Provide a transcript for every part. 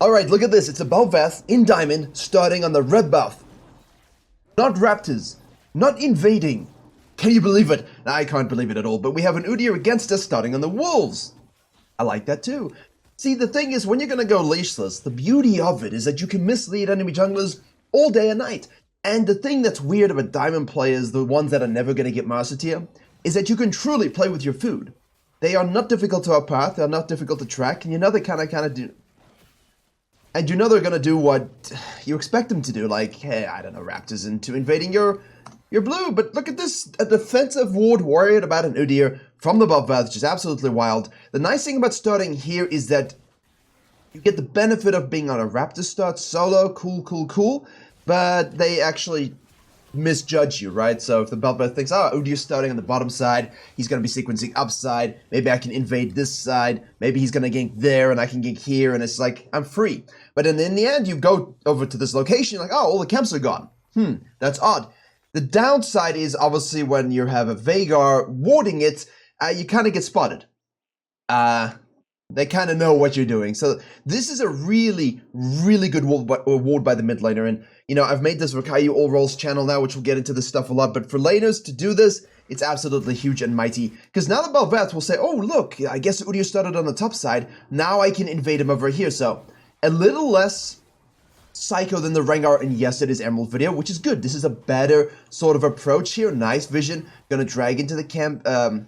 Alright, look at this. It's a Belveth in Diamond starting on the red buff. Not Raptors. Not invading. Can you believe it? I can't believe it at all, but we have an Udyr against us starting on the Wolves. I like that too. See, the thing is, when you're going to go leashless, the beauty of it is that you can mislead enemy junglers all day and night. And the thing that's weird about Diamond players, the ones that are never going to get Master Tier, is that you can truly play with your food. They are not difficult to outpath, they're not difficult to track, and you know they kind of do... And you know they're going to do what you expect them to do, like, hey, I don't know, Raptors into invading your blue. But look at this, a defensive ward worried about an Udyr from the Belveth, which is absolutely wild. The nice thing about starting here is that you get the benefit of being on a Raptor start solo, cool, but they actually misjudge you, right? So if the Belveth thinks, oh, Udyr's starting on the bottom side, he's going to be sequencing upside, maybe I can invade this side, maybe he's going to gank there and I can gank here, and it's like, I'm free. But in the end, you go over to this location, you're like, oh, all the camps are gone. That's odd. The downside is, obviously, when you have a Veigar warding it, you kind of get spotted. They kind of know what you're doing. So this is a really good ward by the mid laner. And, you know, I've made this Virkayu All Roles channel now, which will get into this stuff a lot. But for laners to do this, it's absolutely huge and mighty. Because now the Belveth will say, oh, look, I guess Udyr started on the top side. Now I can invade him over here. So a little less psycho than the Rengar in yesterday's Emerald video, which is good. This is a better sort of approach here. Nice vision. Gonna drag into the camp,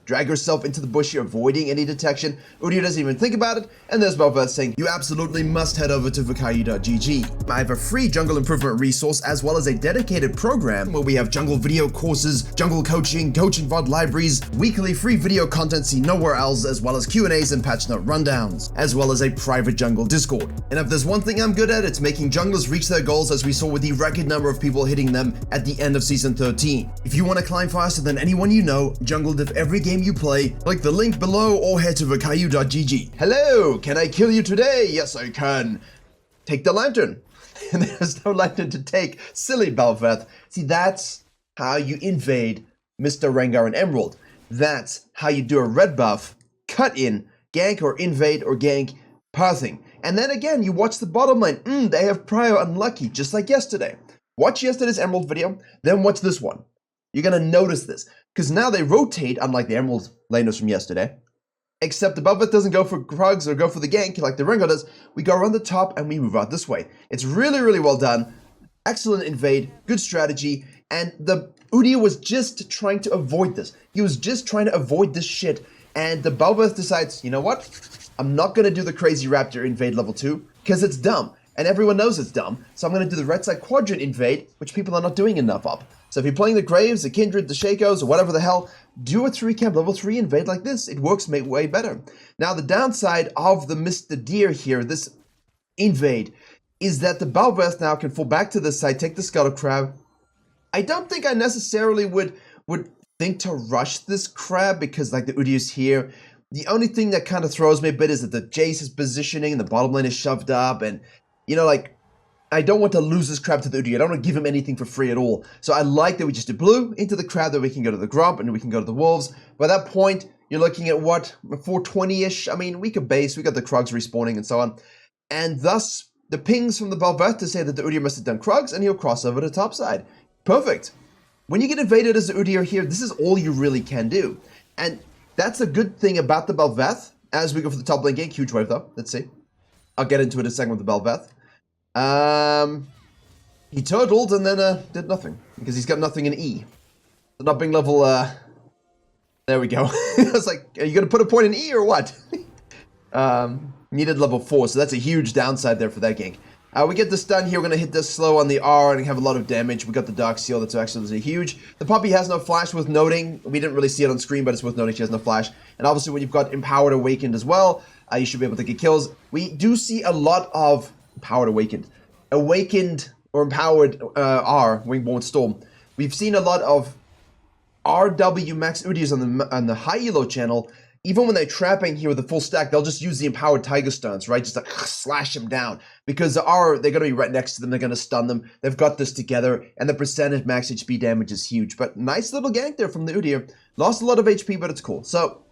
drag herself into the bush here, avoiding any detection. Udyr doesn't even think about it, and there's Belveth saying, you absolutely must head over to virkayu.gg. I have a free jungle improvement resource, as well as a dedicated program where we have jungle video courses, jungle coaching VOD libraries, weekly free video content seen nowhere else, as well as Q&As and patch note rundowns, as well as a private jungle Discord. And if there's one thing I'm good at, it's making junglers reach their goals, as we saw with the record number of people hitting them at the end of Season 13. If you want to climb faster than anyone you know, jungle diff every game you play, click the link below or head to virkayu.gg. Hello, can I kill you today? Yes, I can. Take the lantern. And there's no lantern to take. Silly Belveth. See, that's how you invade Mr. Rengar and Emerald. That's how you do a red buff, cut in, gank or invade or gank, pathing. And then again, you watch the bottom line. They have prior unlucky, just like yesterday. Watch yesterday's Emerald video, then watch this one. You're going to notice this, because now they rotate, unlike the Emerald laners from yesterday. Except the Belveth doesn't go for Krugs or go for the gank like the Rengar does. We go around the top and we move out this way. It's really well done. Excellent invade, good strategy, and the Udyr was just trying to avoid this. He was just trying to avoid this shit, and the Belveth decides, you know what? I'm not going to do the crazy Raptor invade level 2, because it's dumb. And everyone knows it's dumb, so I'm going to do the red side quadrant invade, which people are not doing enough of. So if you're playing the Graves, the Kindred, the Shakos, or whatever the hell, do a 3-camp level 3 invade like this. It works way better. Now, the downside of the Mr. Deer here, this invade, is that the Belveth now can fall back to this side, take the Scuttle Crab. I don't think I necessarily would think to rush this Crab, because like the Udyr's here. The only thing that kind of throws me a bit is that the Jace is positioning and the bottom lane is shoved up, and you know, like, I don't want to lose this Crab to the Udyr. I don't want to give him anything for free at all. So I like that we just do blue into the Crab, that we can go to the Grump and we can go to the Wolves. By that point, you're looking at what, 420-ish? I mean, we could base, we got the Krugs respawning and so on. And thus, the pings from the Belveth to say that the Udyr must have done Krugs, and he'll cross over to top side. Perfect. When you get invaded as the Udyr here, this is all you really can do. And that's a good thing about the Belveth. As we go for the top lane gank, huge wave though. Let's see. I'll get into it in a second with the Belveth. He turtled and then did nothing, because he's got nothing in E. So not being level, there we go. I was like, are you going to put a point in E or what? Needed level 4, so that's a huge downside there for that gank. We get this done here, we're going to hit this slow on the R and have a lot of damage. We got the Dark Seal, that's actually huge. The Puppy has no flash, worth noting. We didn't really see it on screen, but it's worth noting she has no flash. And obviously when you've got Empowered Awakened as well, you should be able to get kills. We do see a lot of Empowered Awakened. Awakened or Empowered R, Wingborn Storm. We've seen a lot of RW Max Udyrs on the high elo channel. Even when they're trapping here with the full stack, they'll just use the Empowered Tiger Stuns, right? Just like slash them down. Because they're going to be right next to them, they're going to stun them. They've got this together, and the percentage max HP damage is huge. But nice little gank there from the Udyr. Lost a lot of HP, but it's cool. So,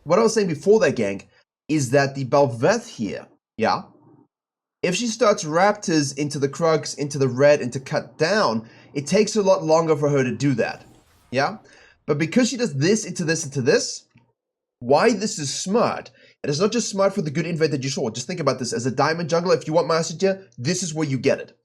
what I was saying before that gank is that the Belveth here, yeah, If she starts Raptors into the Krugs, into the red, into cut down, it takes a lot longer for her to do that. Yeah? But because she does this, into this, into this, why this is smart, and it's not just smart for the good invade that you saw. Just think about this. As a diamond jungler, if you want Master Tier, this is where you get it.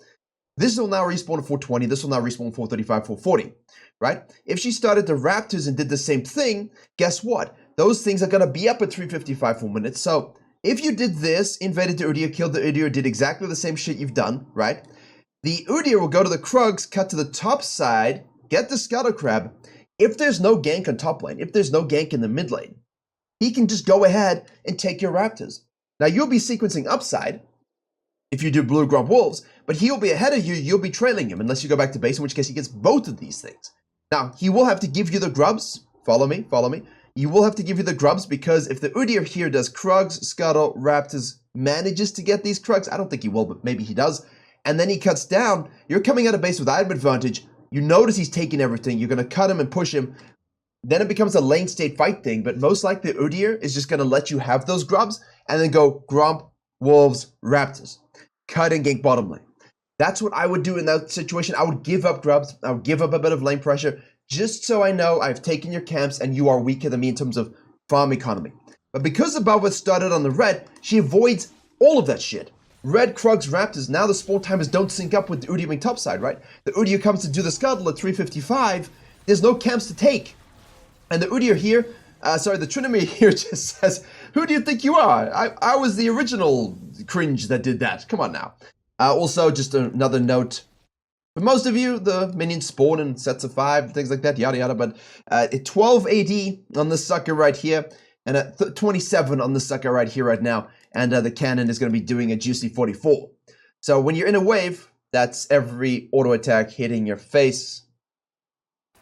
This will now respawn at 420. This will now respawn 435, 440, right? If she started the Raptors and did the same thing, guess what? Those things are going to be up at 355 for minutes. So if you did this, invaded the Udyr, killed the Udyr, did exactly the same shit you've done, right? The Udyr will go to the Krugs, cut to the top side, get the Scuttle Crab. If there's no gank on top lane, if there's no gank in the mid lane, he can just go ahead and take your Raptors. Now, you'll be sequencing upside if you do Blue Grump Wolves, but he'll be ahead of you, you'll be trailing him, unless you go back to base, in which case he gets both of these things. Now, he will have to give you the grubs. Follow me, follow me. You will have to give you the grubs, because if the Udyr here does Krugs, Scuttle, Raptors, manages to get these Krugs, I don't think he will, but maybe he does, and then he cuts down, you're coming out of base with item advantage, you notice he's taking everything, you're going to cut him and push him, then it becomes a lane state fight thing, but most likely Udyr is just going to let you have those grubs and then go Grump, Wolves, Raptors. Cut and gank bottom lane. That's what I would do in that situation. I would give up grubs. I would give up a bit of lane pressure just so I know I've taken your camps and you are weaker than me in terms of farm economy. But because the Belveth started on the red, she avoids all of that shit. Red, Krugs, Raptors, now the spawn timers don't sync up with the Udyr being topside, right? The Udyr comes to do the Scuttle at 355. There's no camps to take. And the Udyr here, the Trinity here just says, who do you think you are? I was the original cringe that did that. Come on now. Also, just another note. For most of you, the minions spawn in sets of 5, things like that, yada yada. But at 12 AD on this sucker right here, and at 27 on this sucker right here right now. And the cannon is going to be doing a juicy 44. So when you're in a wave, that's every auto attack hitting your face.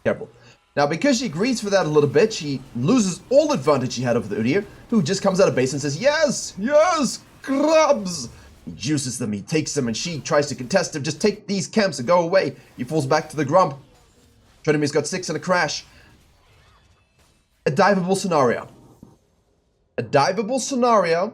Careful. Now, because she agrees for that a little bit, she loses all advantage she had over the Udyr, who just comes out of base and says, yes, yes, grubs. He juices them, he takes them, and she tries to contest him. Just take these camps and go away. He falls back to the Grump. Trinity's got 6 and a crash. A diveable scenario. A diveable scenario.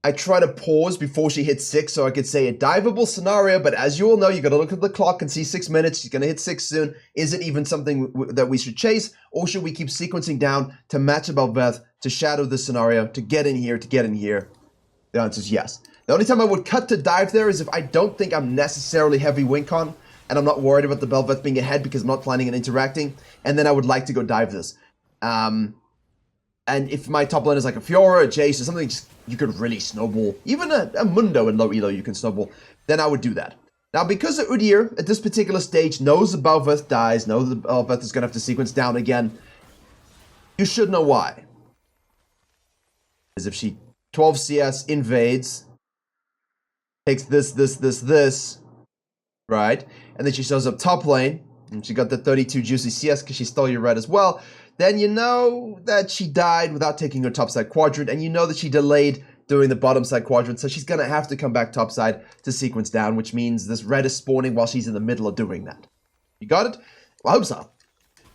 I try to pause before she hits 6 so I could say a diveable scenario, but as you all know, you got to look at the clock and see 6 minutes. She's going to hit 6 soon. Is it even something that we should chase, or should we keep sequencing down to match a Belveth, to shadow this scenario, to get in here, to get in here? The answer is yes. The only time I would cut to dive there is if I don't think I'm necessarily heavy win con, and I'm not worried about the Belveth being ahead because I'm not planning on interacting, and then I would like to go dive this. And if my top lane is like a Fiora, a Jace, or something just you could really snowball, even a Mundo in low elo you can snowball, then I would do that. Now, because the Udyr at this particular stage knows the Belveth dies, knows the Belveth is going to have to sequence down again, you should know why. Is if she 12 CS invades, takes this, right? And then she shows up top lane, and she got the 32 juicy CS because she stole your red as well. Then you know that she died without taking her topside quadrant, and you know that she delayed doing the bottom side quadrant, so she's going to have to come back topside to sequence down, which means this red is spawning while she's in the middle of doing that. You got it? Well, I hope so.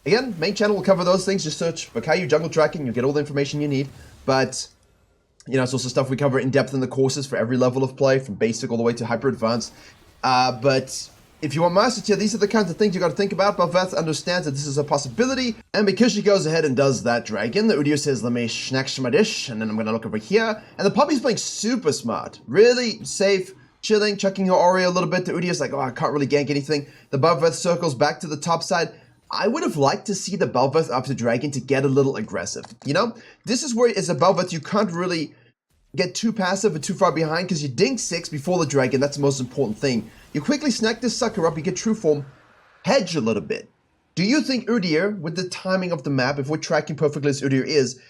Again, main channel will cover those things. Just search Virkayu jungle tracking. You'll get all the information you need. But, you know, it's also stuff we cover in depth in the courses for every level of play, from basic all the way to hyper advanced. But if you want Master Tier, these are the kinds of things you got to think about. Belveth understands that this is a possibility, and because she goes ahead and does that dragon, the Udyr says, let me snack my dish, and then I'm going to look over here. And the puppy's playing super smart, really safe, chilling, checking her Ori a little bit. The Udyr's like, oh, I can't really gank anything. The Belveth circles back to the top side. I would have liked to see the Belveth after dragon to get a little aggressive, you know? This is where, as a Belveth, you can't really get too passive or too far behind because you ding 6 before the dragon. That's the most important thing. You quickly snack this sucker up, you get true form, hedge a little bit. Do you think Udyr, with the timing of the map, if we're tracking perfectly as Udyr is,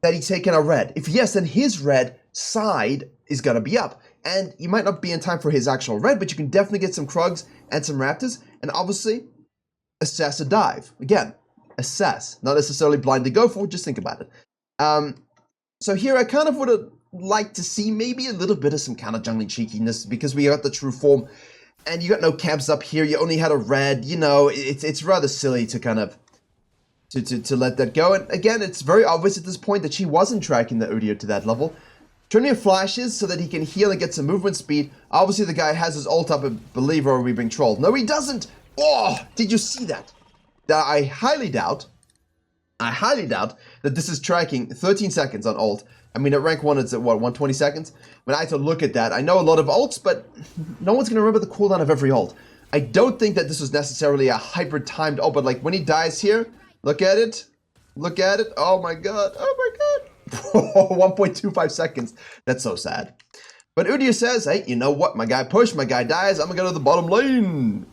that he's taken a red? If yes, then his red side is going to be up. And you might not be in time for his actual red, but you can definitely get some Krugs and some Raptors, and obviously assess a dive. Again, assess, not necessarily blindly go for it, just think about it. So here I kind of would have liked to see maybe a little bit of some kind of jungling cheekiness because we got the true form and you got no camps up here. You only had a red, you know, it's rather silly to kind of to let that go. And again, it's very obvious at this point that she wasn't tracking the Udyr to that level. Tryndamere flashes so that he can heal and get some movement speed. Obviously, the guy has his ult up, I believe, or are we being trolled? No, he doesn't! Oh, did you see that? I highly doubt that this is tracking 13 seconds on ult. I mean, at rank 1, it's at what, 120 seconds? When I had to look at that, I know a lot of ults, but no one's going to remember the cooldown of every ult. I don't think that this was necessarily a hyper-timed ult, but like when he dies here, look at it. Look at it. Oh my god. Oh my god. 1.25 seconds. That's so sad. But Udyr says, hey, you know what? My guy pushed, my guy dies, I'm gonna go to the bottom lane.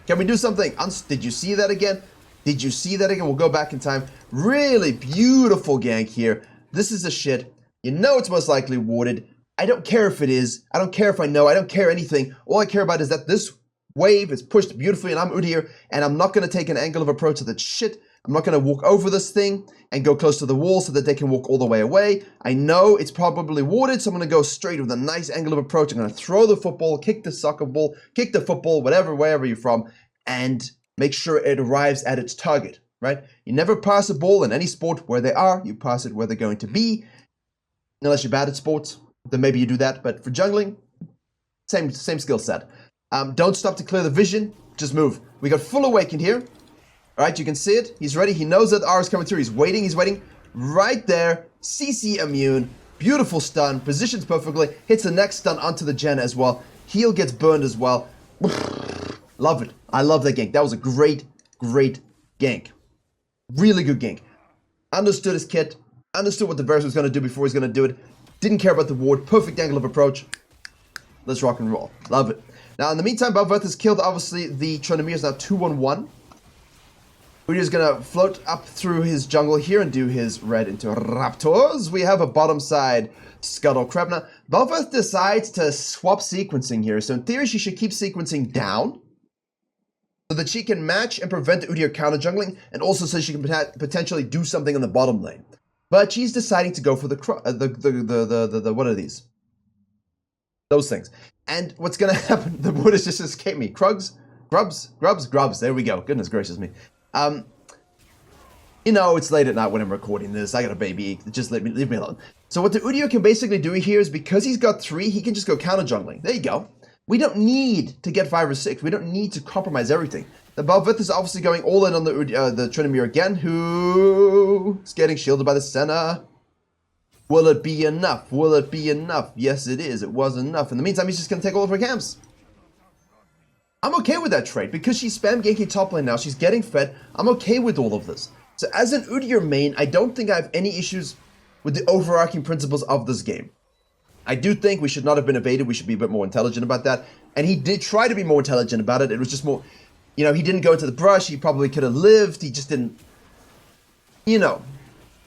Can we do something? Did you see that again? Did you see that again? We'll go back in time. Really beautiful gank here. This is a shit. You know it's most likely warded. I don't care if it is. I don't care if I know. I don't care anything. All I care about is that this wave is pushed beautifully and I'm Udyr and I'm not going to take an angle of approach to that shit. I'm not going to walk over this thing and go close to the wall so that they can walk all the way away. I know it's probably warded, so I'm going to go straight with a nice angle of approach. I'm going to throw the football, kick the soccer ball, kick the football, whatever, wherever you're from, and make sure it arrives at its target, right? You never pass a ball in any sport where they are. You pass it where they're going to be. Unless you're bad at sports, then maybe you do that. But for jungling, same skill set. Don't stop to clear the vision. Just move. We got full awakened here. All right, you can see it. He's ready. He knows that R is coming through. He's waiting. He's waiting. Right there. CC immune. Beautiful stun. Positions perfectly. Hits the next stun onto the Jen as well. Heal gets burned as well. Love it. I love that gank. That was a great, great gank. Really good gank. Understood his kit. Understood what the Virkayu was going to do before he's going to do it. Didn't care about the ward. Perfect angle of approach. Let's rock and roll. Love it. Now, in the meantime, Belveth has killed, obviously, the Tryndamere is now 2-1-1. Udyr's gonna float up through his jungle here and do his red into Raptors. We have a bottom side Scuttle Crab. Now, Belveth decides to swap sequencing here. So in theory, she should keep sequencing down so that she can match and prevent the Udyr counter jungling, and also so she can potentially do something in the bottom lane. But she's deciding to go for the what are these? Those things. And what's gonna happen? The word has just escaped me. Grubs. There we go. Goodness gracious me. You know, it's late at night when I'm recording this. I got a baby. Just leave me alone. So what the Udyr can basically do here is, because he's got 3, he can just go counter jungling. There you go. We don't need to get 5 or 6. We don't need to compromise everything. The Belveth is obviously going all in on the Tryndamere again, who is getting shielded by the Senna. Will it be enough? Will it be enough? Yes, it is. It was enough. In the meantime, he's just going to take all of her camps. I'm okay with that trade because she's spam ganking top lane now. She's getting fed. I'm okay with all of this. So as an Udyr main, I don't think I have any issues with the overarching principles of this game. I do think we should not have been evaded. We should be a bit more intelligent about that. And he did try to be more intelligent about it. It was just more, you know, he didn't go into the brush. He probably could have lived. He just didn't, you know.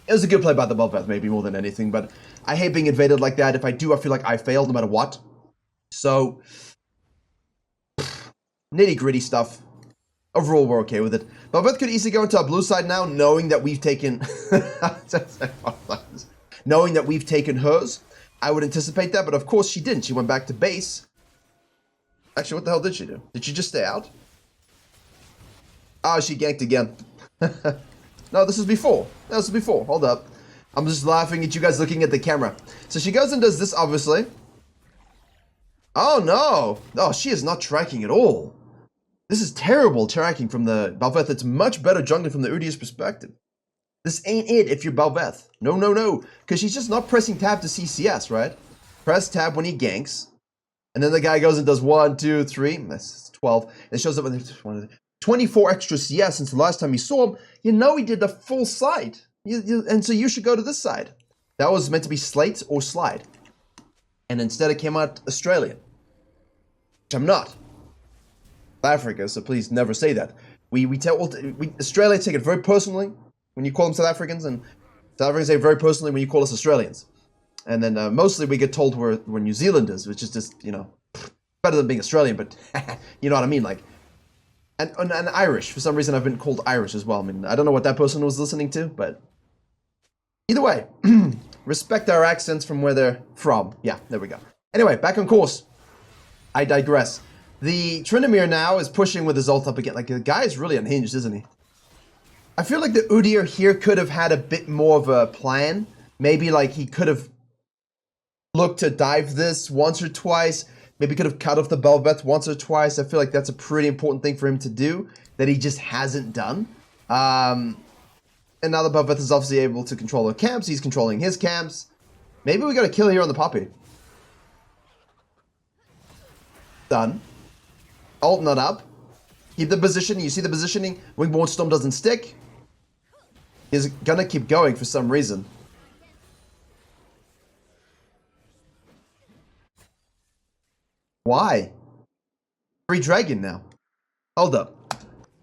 It was a good play by the Belveth, maybe more than anything. But I hate being invaded like that. If I do, I feel like I failed no matter what. So nitty gritty stuff. Overall, we're okay with it. Belveth could easily go into our blue side now, knowing that we've taken, knowing that we've taken hers. I would anticipate that, but of course she didn't. She went back to base. Actually, what the hell did she do? Did she just stay out? Oh, she ganked again. No, this was before. That was before. Hold up. I'm just laughing at you guys looking at the camera. So she goes and does this, obviously. Oh, no. Oh, she is not tracking at all. This is terrible tracking from the Belveth. It's much better jungling from the Udyr's perspective. This ain't it if you're Belveth. No, no, no. Because she's just not pressing tab to CCS, right? Press tab when he ganks. And then the guy goes and does 1, 2, 3. That's 12. And it shows up with 24 extra CS since the last time you saw him. You know he did the full side. And so you should go to this side. That was meant to be Slate or Slide. And instead it came out Australian. Which I'm not. South Africa, so please never say that. Australia take it very personally when you call them South Africans, and South Africans take it very personally when you call us Australians. And then mostly we get told we're New Zealanders, which is just, you know, better than being Australian, but you know what I mean, like. And Irish. For some reason I've been called Irish as well. I mean, I don't know what that person was listening to, but either way, respect our accents from where they're from. Yeah, there we go. Anyway, back on course. I digress. The Tryndamere now is pushing with his ult up again. Like, the guy is really unhinged, isn't he? I feel like the Udyr here could have had a bit more of a plan. Maybe, like, he could have look to dive this once or twice. Maybe could have cut off the Belveth once or twice. I feel like that's a pretty important thing for him to do that he just hasn't done. And now the Belveth is obviously able to control the camps. He's controlling his camps. Maybe we got a kill here on the Poppy. Done. Ult not up. Keep the position. You see the positioning. Wingborne Storm doesn't stick. He's gonna keep going for some reason. Why? Free dragon now. Hold up.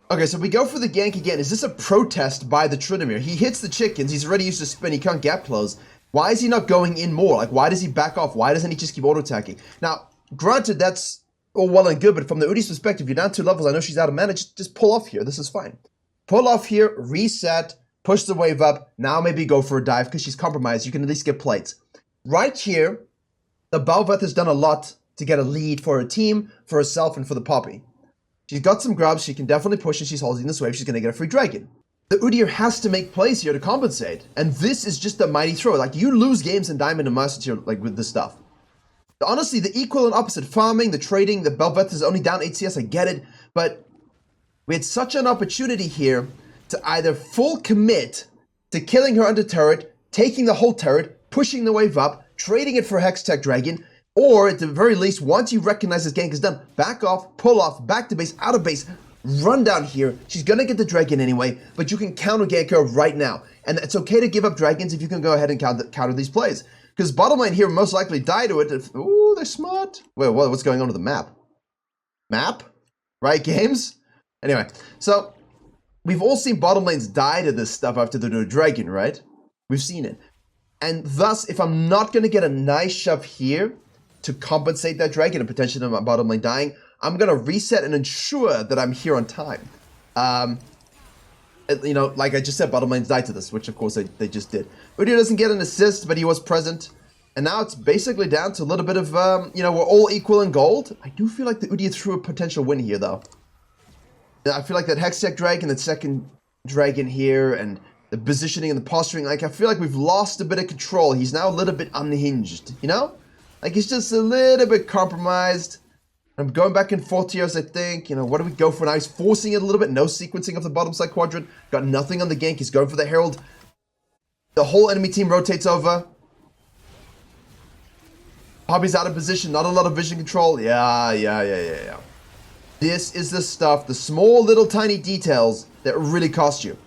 Okay, so we go for the gank again. Is this a protest by the Tryndamere? He hits the chickens. He's already used to spin. He can't gap close. Why is he not going in more? Like, why does he back off? Why doesn't he just keep auto-attacking? Now, granted, that's all well and good, but from the Udyr's perspective, you're down 2 levels. I know she's out of mana. Just pull off here. This is fine. Pull off here, reset, push the wave up. Now maybe go for a dive because she's compromised. You can at least get plates. Right here, the Belveth has done a lot to get a lead for her team, for herself, and for the Poppy. She's got some grubs. She can definitely push, and she's holding this wave. She's going to get a free dragon. The Udyr has to make plays here to compensate, and this is just a mighty throw. Like, you lose games in Diamond and Masters here, like, with this stuff. Honestly, the equal and opposite farming, the trading, the Belveth is only down 8 CS, I get it, but we had such an opportunity here to either full commit to killing her under turret, taking the whole turret, pushing the wave up, trading it for Hextech Dragon, or at the very least, once you recognize this gank is done, back off, pull off, back to base, out of base, run down here. She's gonna get the dragon anyway, but you can counter gank her right now. And it's okay to give up dragons if you can go ahead and counter these plays. Because bottom lane here most likely die to it. Ooh, they're smart. Wait, what's going on with the map? Map? Right, games? Anyway, so we've all seen bottom lanes die to this stuff after the dragon, right? We've seen it. And thus, if I'm not going to get a nice shove here to compensate that dragon and potentially my bottom lane dying, I'm going to reset and ensure that I'm here on time. You know, like I just said, bottom lanes died to this, which of course they just did. Udyr doesn't get an assist, but he was present. And now it's basically down to a little bit of, you know, we're all equal in gold. I do feel like the Udyr threw a potential win here, though. I feel like that Hextech Dragon, that second dragon here, and the positioning and the posturing, like, I feel like we've lost a bit of control. He's now a little bit unhinged, you know? Like, he's just a little bit compromised. I'm going back and forth here as I think, you know, what do we go for now? He's forcing it a little bit. No sequencing of the bottom side quadrant. Got nothing on the gank. He's going for the Herald. The whole enemy team rotates over. Poppy's out of position. Not a lot of vision control. Yeah. This is the stuff, the small little tiny details that really cost you.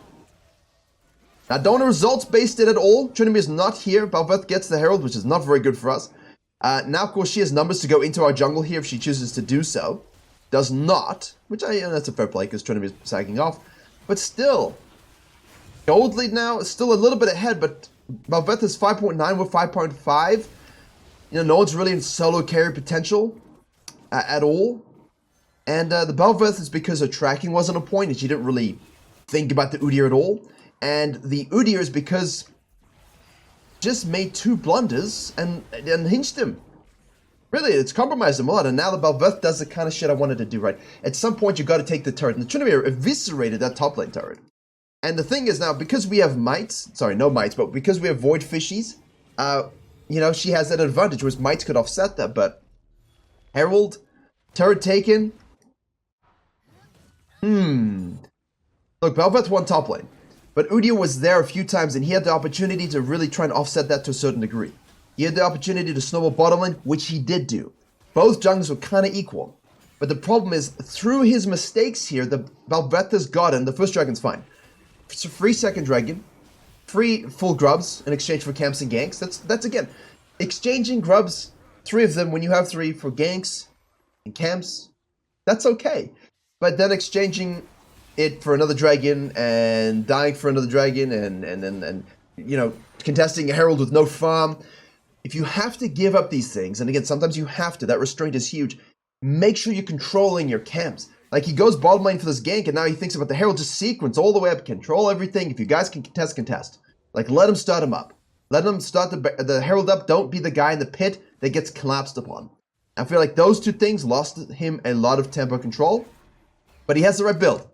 Now, don't results based it at all. Tryndamere is not here. Belveth gets the Herald, which is not very good for us. Now, of course, she has numbers to go into our jungle here if she chooses to do so. Does not, which that's a fair play because Tryndamere is sagging off. But still, gold lead now is still a little bit ahead, but Belveth is 5.9 with 5.5. You know, no one's really in solo carry potential at all. And the Belveth is because her tracking wasn't on point and she didn't really think about the Udyr at all. And the Udyr is because just made 2 blunders and hinged him. Really, it's compromised him a lot. And now the Belveth does the kind of shit I wanted to do, right? At some point, you got to take the turret. And the Tryndamere eviscerated that top lane turret. And the thing is now, because we have mites, sorry, no mites, but because we have void fishies, you know, she has that advantage, whereas mites could offset that. But Herald, turret taken. Look, Belveth won top lane. But Udyr was there a few times, and he had the opportunity to really try and offset that to a certain degree. He had the opportunity to snowball bottom lane, which he did do. Both jungles were kind of equal. But the problem is, through his mistakes here, the Belveth has gotten, the first dragon's fine. It's a free second dragon, free full grubs in exchange for camps and ganks. That's again, exchanging grubs, 3 of them, when you have 3 for ganks and camps, that's okay. But then exchanging it for another dragon and dying for another dragon and you know, contesting a Herald with no farm. If you have to give up these things, and again, sometimes you have to, that restraint is huge, make sure you're controlling your camps. Like, he goes bottom lane for this gank, and now he thinks about the Herald, just sequence all the way up, control everything. If you guys can contest, contest. Like, let him start him up. Let him start the Herald up. Don't be the guy in the pit that gets collapsed upon. I feel like those 2 things lost him a lot of tempo control, but he has the right build.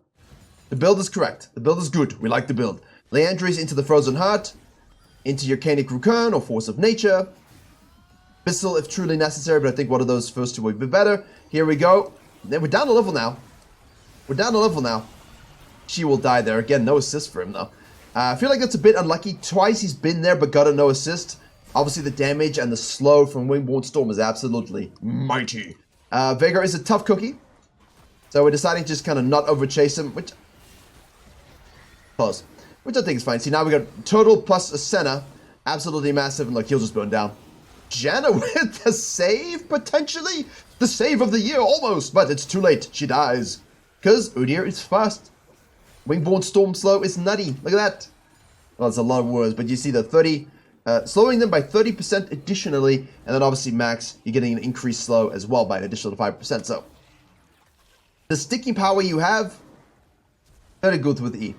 The build is correct. The build is good. We like the build. Leandries into the Frozen Heart, into your Canic Rukun or Force of Nature. Bissell if truly necessary, but I think one of those first two would be better. Here we go. Then we're down a level now. We're down a level now. She will die there. Again, no assist for him, though. I feel like that's a bit unlucky. Twice he's been there, but got a no assist. Obviously, the damage and the slow from Wingborne Storm is absolutely mighty. Veigar is a tough cookie. So we're deciding to just kind of not overchase him, which... Close. Which I think is fine. See, now we got total plus a Senna. Absolutely massive. And look, he'll just burn down. Janna with the save, potentially? The save of the year, almost. But it's too late. She dies. Because Udyr is fast. Wingborne Storm slow is nutty. Look at that. Well, it's a lot of words, but you see the 30... slowing them by 30% additionally. And then obviously max, you're getting an increased slow as well by an additional 5%. So, the sticking power you have, very good with E.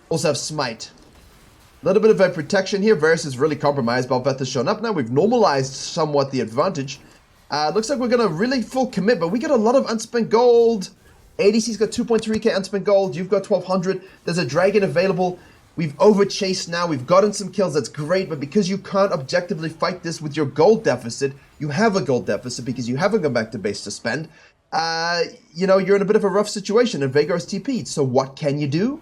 Also have Smite. A little bit of a protection here. Varus is really compromised. Belveth has shown up now. We've normalized somewhat the advantage. Looks like we're going to really full commit, but we got a lot of unspent gold. ADC's got 2.3k unspent gold. You've got 1200. There's a dragon available. We've overchased now. We've gotten some kills. That's great, but because you can't objectively fight this with your gold deficit, you have a gold deficit because you haven't gone back to base to spend. You know, you're in a bit of a rough situation, and Veigar's TP'd. So what can you do?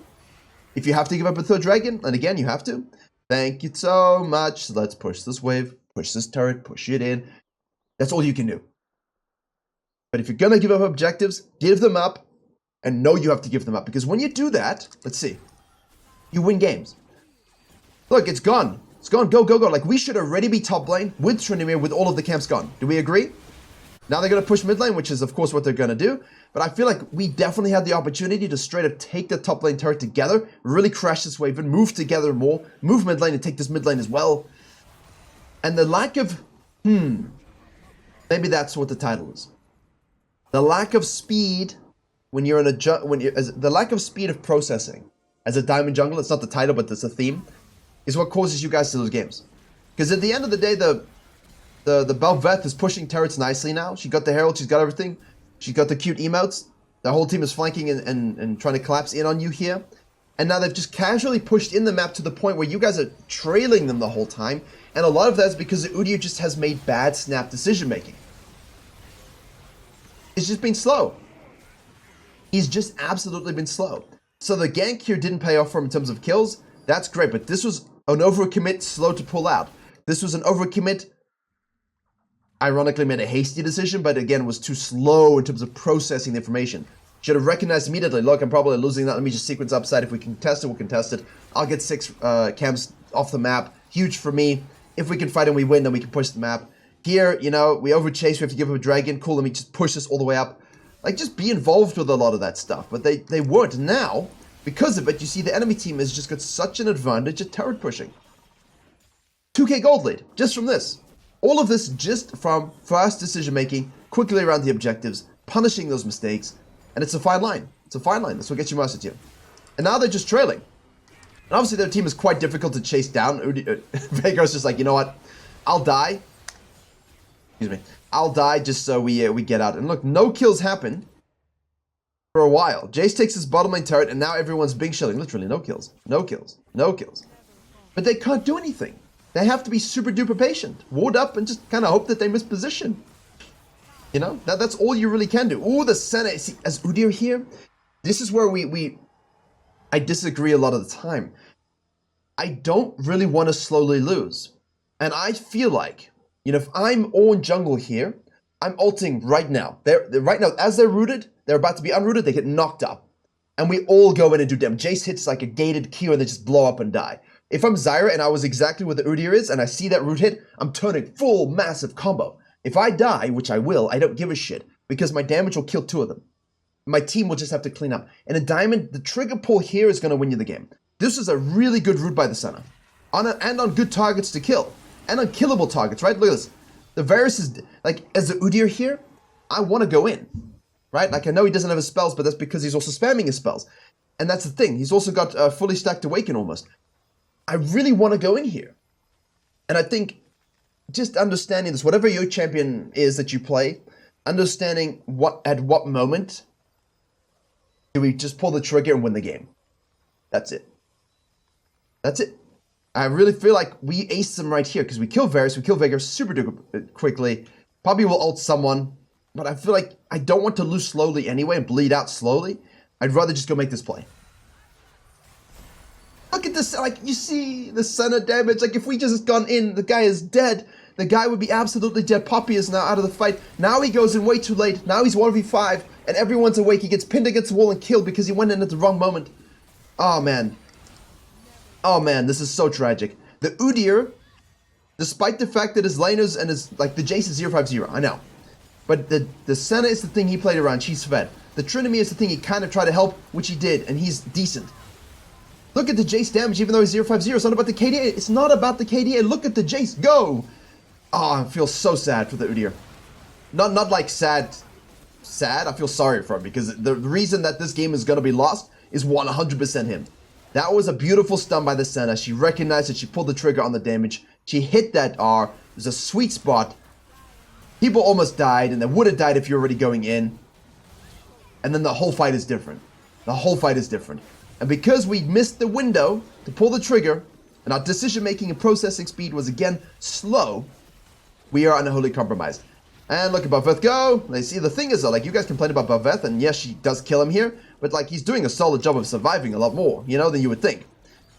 If you have to give up a third dragon, and again, you have to. Thank you so much. So let's push this wave, push this turret, push it in. That's all you can do. But if you're going to give up objectives, give them up, and know you have to give them up. Because when you do that, let's see, you win games. Look, it's gone. It's gone. Go, go, go. Like, we should already be top lane with Tryndamere with all of the camps gone. Do we agree? Now they're going to push mid lane, which is, of course, what they're going to do. But I feel like we definitely had the opportunity to straight up take the top lane turret together, really crash this wave and move together more, move mid lane and take this mid lane as well. And the lack of, maybe that's what the title is. The lack of speed when you're in a, the lack of speed of processing as a diamond jungle, it's not the title, but it's a theme, is what causes you guys to lose games. Because at the end of the day, the Belveth is pushing turrets nicely now. She got the Herald, she's got everything. She's got the cute emotes. The whole team is flanking and trying to collapse in on you here. And now they've just casually pushed in the map to the point where you guys are trailing them the whole time. And a lot of that is because Udyr just has made bad snap decision making. It's just been slow. He's just absolutely been slow. So the gank here didn't pay off for him in terms of kills. That's great, but this was an overcommit, slow to pull out. This was an overcommit, ironically made a hasty decision, but again was too slow in terms of processing the information. Should have recognized immediately, look, I'm probably losing that. Let me just sequence upside. If we can test it, we'll contest it. I'll get 6 camps off the map. Huge for me. If we can fight and we win, then we can push the map. Here, you know, we overchase, we have to give him a dragon. Cool, let me just push this all the way up. Like, just be involved with a lot of that stuff. But they weren't. Now, because of it, you see the enemy team has just got such an advantage at turret pushing. 2k gold lead, just from this. All of this just from fast decision making, quickly around the objectives, punishing those mistakes, and it's a fine line. It's a fine line. That's what gets you master tier. And now they're just trailing. And obviously their team is quite difficult to chase down. Veigar's just like, you know what? I'll die. Excuse me. I'll die just so we get out. And look, no kills happen for a while. Jace takes his bottom lane turret, and now everyone's big shilling. Literally, no kills. No kills. No kills. But they can't do anything. They have to be super duper patient. Ward up and just kind of hope that they miss position. You know, that's all you really can do. Ooh, the Senna. See, as Udyr here, this is where I disagree a lot of the time. I don't really want to slowly lose. And I feel like, you know, if I'm on jungle here, I'm ulting right now. They're right now, as they're rooted, they're about to be unrooted, they get knocked up. And we all go in and do damage. Jace hits like a gated Q and they just blow up and die. If I'm Zyra and I was exactly where the Udyr is and I see that root hit, I'm turning full massive combo. If I die, which I will, I don't give a shit because my damage will kill 2 of them. My team will just have to clean up. And a diamond, the trigger pull here is going to win you the game. This is a really good route by the Senna. And on good targets to kill. And on killable targets, right? Look at this. The Varus is, like, as the Udyr here, I want to go in. Right? Like, I know he doesn't have his spells, but that's because he's also spamming his spells. And that's the thing. He's also got fully stacked Awaken almost. I really want to go in here. And I think just understanding this, whatever your champion is that you play, understanding at what moment do we just pull the trigger and win the game. That's it. That's it. I really feel like we aced them right here because we kill Varus, we kill Veigar super duper quickly. Probably will ult someone, but I feel like I don't want to lose slowly anyway and bleed out slowly. I'd rather just go make this play. Look at this, like, you see the center damage. Like, if we just gone in, the guy is dead. The guy would be absolutely dead. Poppy is now out of the fight. Now he goes in way too late. Now he's 1v5, and everyone's awake. He gets pinned against the wall and killed because he went in at the wrong moment. Oh, man. Oh, man, this is so tragic. The Udyr, despite the fact that his laners and his, like, the Jace is 0-5-0, I know. But the Senna is the thing he played around. She's fed. The Trinity is the thing he kind of tried to help, which he did, and he's decent. Look at the Jace damage, even though he's 0-5-0. It's not about the KDA. It's not about the KDA. Look at the Jace. Go! Oh, I feel so sad for the Udyr. Not like sad. I feel sorry for him because the reason that this game is going to be lost is 100% him. That was a beautiful stun by the Senna. She recognized it. She pulled the trigger on the damage. She hit that R. It was a sweet spot. People almost died, and they would have died if you're already going in. And then the whole fight is different. The whole fight is different. And because we missed the window to pull the trigger, and our decision-making and processing speed was again slow, we are unholy compromised. And look at Belveth go. They see the thing is though, like, you guys complain about Belveth, and yes, she does kill him here, but like, he's doing a solid job of surviving a lot more, you know, than you would think.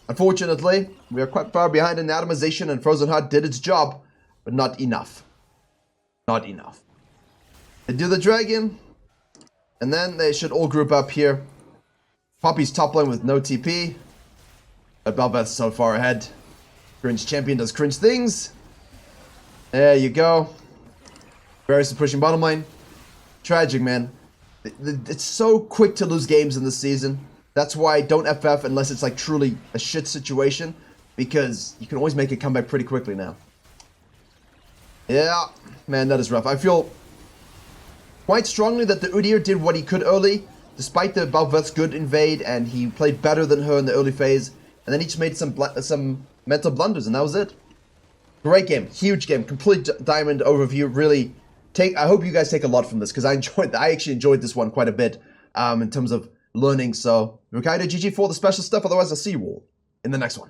Unfortunately, we are quite far behind in atomization, and Frozen Heart did its job, but not enough. Not enough. They do the dragon, and then they should all group up here. Poppy's top lane with no TP, but Belveth's so far ahead. Cringe champion does cringe things. There you go. Varus is pushing bottom lane. Tragic, man. It's so quick to lose games in this season. That's why I don't FF unless it's like truly a shit situation, because you can always make a comeback pretty quickly now. Yeah, man, that is rough. I feel quite strongly that the Udyr did what he could early, despite the Belveth's good invade, and he played better than her in the early phase, and then he just made some mental blunders, and that was it. Great game, huge game, complete diamond overview. Really, I hope you guys take a lot from this, because I actually enjoyed this one quite a bit in terms of learning. So, Virkayu GG for the special stuff. Otherwise, I'll see you all in the next one.